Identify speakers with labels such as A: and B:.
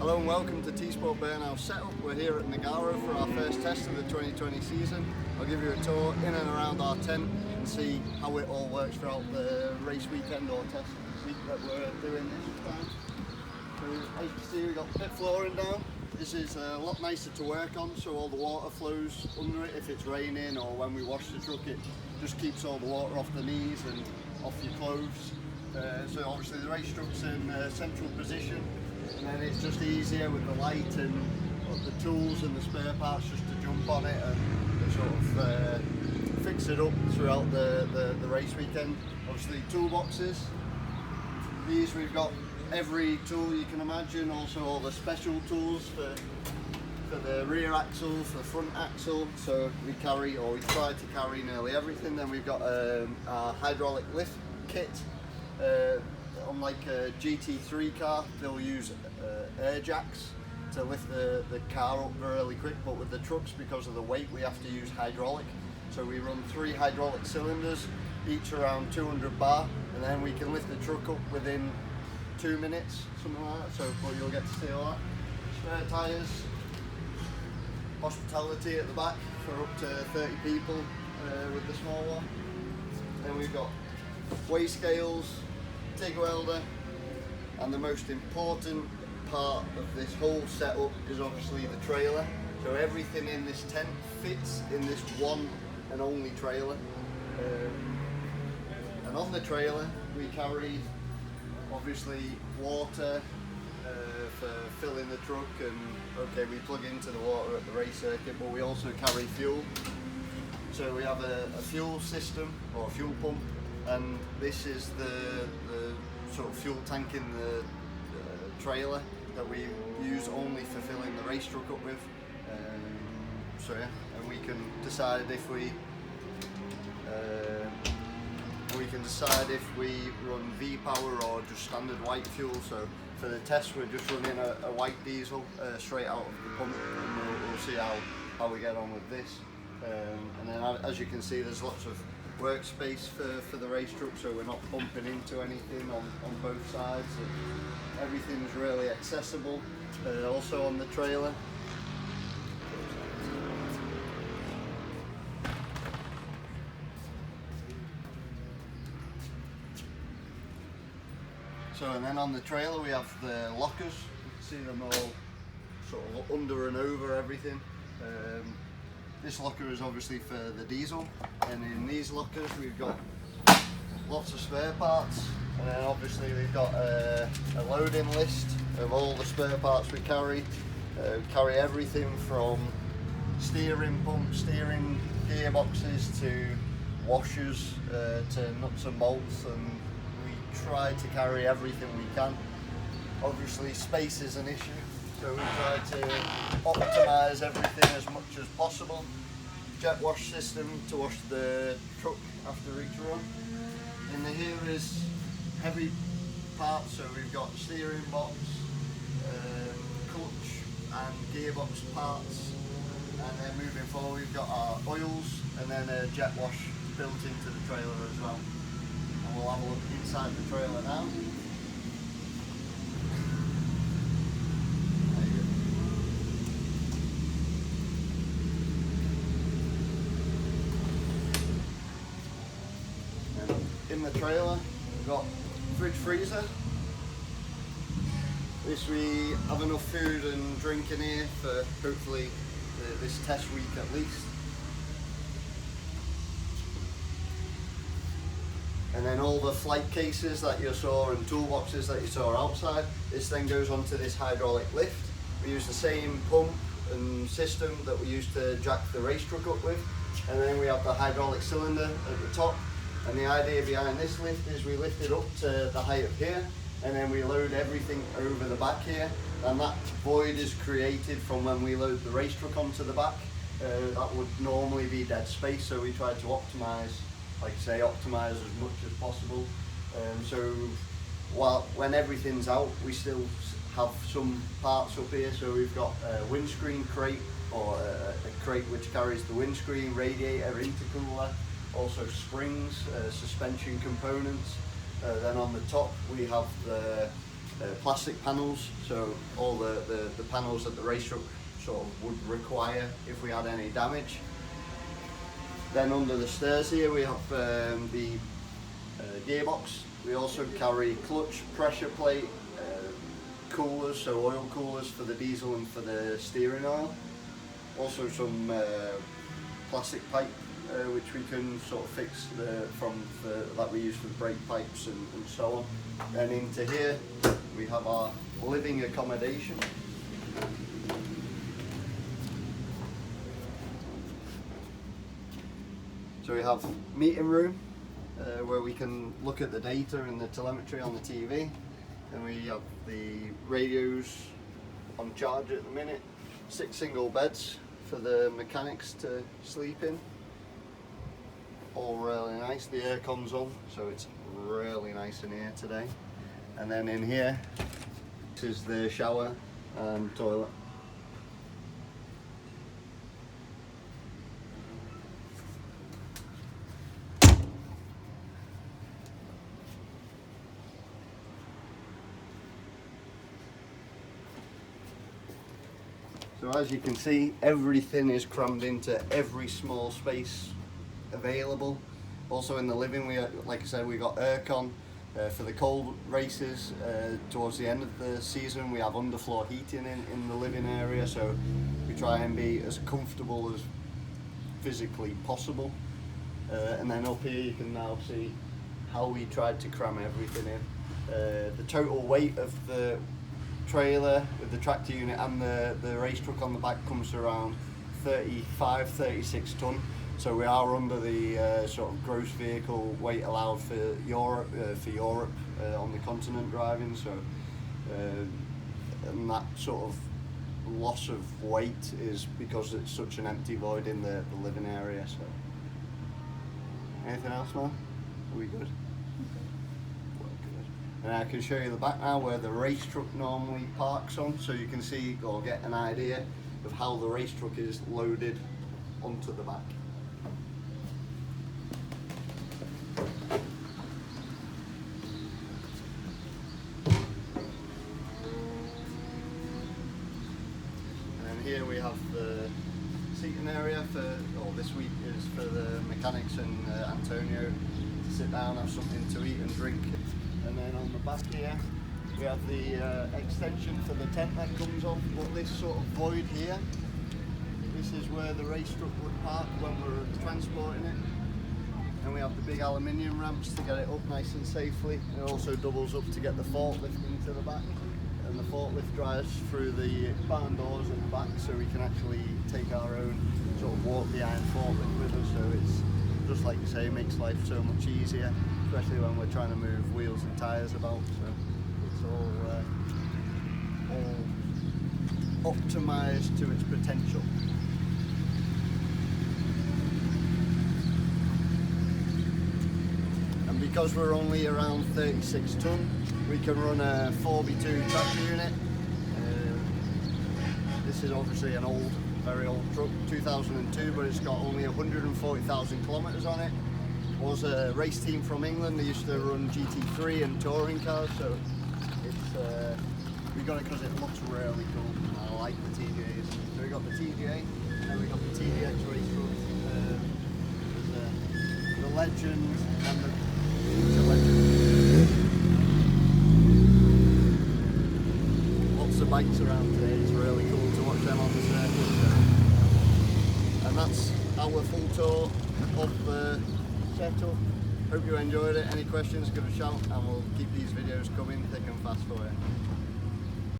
A: Hello and welcome to T-Sport Bernau setup. We're here at Nagaro for our first test of the 2020 season. I'll give you a tour in and around our tent and see how it all works throughout the race weekend or test week that we're doing this time. So as you can see, we've got pit flooring down. This is a lot nicer to work on, so all the water flows under it if it's raining, or when we wash the truck it just keeps all the water off the knees and off your clothes. So obviously the race truck's in central position, and then it's just easier with the light and the tools and the spare parts just to jump on it and sort of fix it up throughout the race weekend. Obviously toolboxes, these we've got every tool you can imagine, also all the special tools for the rear axle, for the front axle, so we carry, or we try to carry, nearly everything. Then we've got our hydraulic lift kit. Unlike a GT3 car, they'll use air jacks to lift the car up really quick, but with the trucks, because of the weight, we have to use hydraulic. So we run 3 hydraulic cylinders, each around 200 bar, and then we can lift the truck up within 2 minutes, something like that. So but you'll get to see all that. Spare tyres, hospitality at the back for up to 30 people with the small one. Then we've got weigh scales, TIG welder, and the most important part of this whole setup is obviously the trailer. So everything in this tent fits in this one and only trailer. And on the trailer we carry obviously water for filling the truck, and okay, we plug into the water at the race circuit, but we also carry fuel. So we have a fuel system, or a fuel pump, and this is the sort of fuel tank in the trailer that we use only for filling the race truck up with. So yeah, and we can decide if we run V-Power or just standard white fuel. So for the test we're just running a white diesel straight out of the pump, and we'll see how we get on with this. And then as you can see, there's lots of workspace for the race truck, so we're not bumping into anything on both sides. Everything's really accessible. Also on the trailer, and then on the trailer we have the lockers. You can see them all sort of under and over everything. This locker is obviously for the diesel, and in these lockers we've got lots of spare parts, and then obviously we've got a loading list of all the spare parts we carry. We carry everything from steering pumps, steering gearboxes, to washers, to nuts and bolts, and we try to carry everything we can. Obviously space is an issue, so we try to optimise everything as much as possible. Jet wash system to wash the truck after each run. In here is heavy parts, so we've got steering box, clutch and gearbox parts, and then moving forward we've got our oils and then a jet wash built into the trailer as well. And we'll have a look inside the trailer now. In the trailer we've got fridge freezer. This we have enough food and drink in here for hopefully this test week at least. And then all the flight cases that you saw and toolboxes that you saw outside, this then goes onto this hydraulic lift. We use the same pump and system that we used to jack the race truck up with, and then we have the hydraulic cylinder at the top. And the idea behind this lift is we lift it up to the height of here, and then we load everything over the back here, and that void is created from when we load the race truck onto the back. That would normally be dead space, so we try to optimise, like I say, optimise as much as possible. So when everything's out, we still have some parts up here. So we've got a windscreen crate, or a crate which carries the windscreen, radiator, intercooler, also springs, suspension components. Then on the top we have the plastic panels, so all the panels that the race truck sort of would require if we had any damage. Then under the stairs here we have the gearbox. We also carry clutch, pressure plate, coolers, so oil coolers for the diesel and for the steering oil. Also some plastic pipe which we can sort of fix that we use for the brake pipes and so on. Then into here we have our living accommodation. So we have meeting room where we can look at the data and the telemetry on the TV. Then we have the radios on charge at the minute. 6 single beds for the mechanics to sleep in. All really nice. The aircon's on, so it's really nice in here today. And then in here, this is the shower and toilet. So as you can see, everything is crammed into every small space available. Also in the living, like I said, we got aircon for the cold races. Towards the end of the season, we have underfloor heating in the living area, so we try and be as comfortable as physically possible. And then up here you can now see how we tried to cram everything in. The total weight of the trailer with the tractor unit and the race truck on the back comes to around 35-36 tonne. So we are under the sort of gross vehicle weight allowed for Europe on the continent driving. So and that sort of loss of weight is because it's such an empty void in the living area. So anything else, man? Are we good? And I can show you the back now where the race truck normally parks on, so you can see or get an idea of how the race truck is loaded onto the back. And then here we have the seating area this week is for the mechanics and Antonio to sit down, have something to eat and drink. And then on the back here we have the extension for the tent that comes off, but this sort of void here, this is where the race truck would park when we're transporting it. And we have the big aluminium ramps to get it up nice and safely. It also doubles up to get the forklift into the back. And the forklift drives through the barn doors at the back, so we can actually take our own sort of walk behind forklift with us. So it's just like you say, it makes life so much easier, especially when we're trying to move wheels and tyres about. So it's all optimised to its potential. And because we're only around 36 tonne, we can run a 4x2 tractor unit. This is obviously an very old truck, 2002, but it's got only 140,000 kilometres on it. It was a race team from England. They used to run GT3 and touring cars, so it's we got it because it looks really cool. I like the TGAs. So we got the TGA, and then we got the TDX race truck. There's the Legend and the Legend. Lots of bikes around today. It's really cool to watch them on the circuit. And that's our full tour of the setup. Hope you enjoyed it. Any questions, give a shout and we'll keep these videos coming thick and fast for you.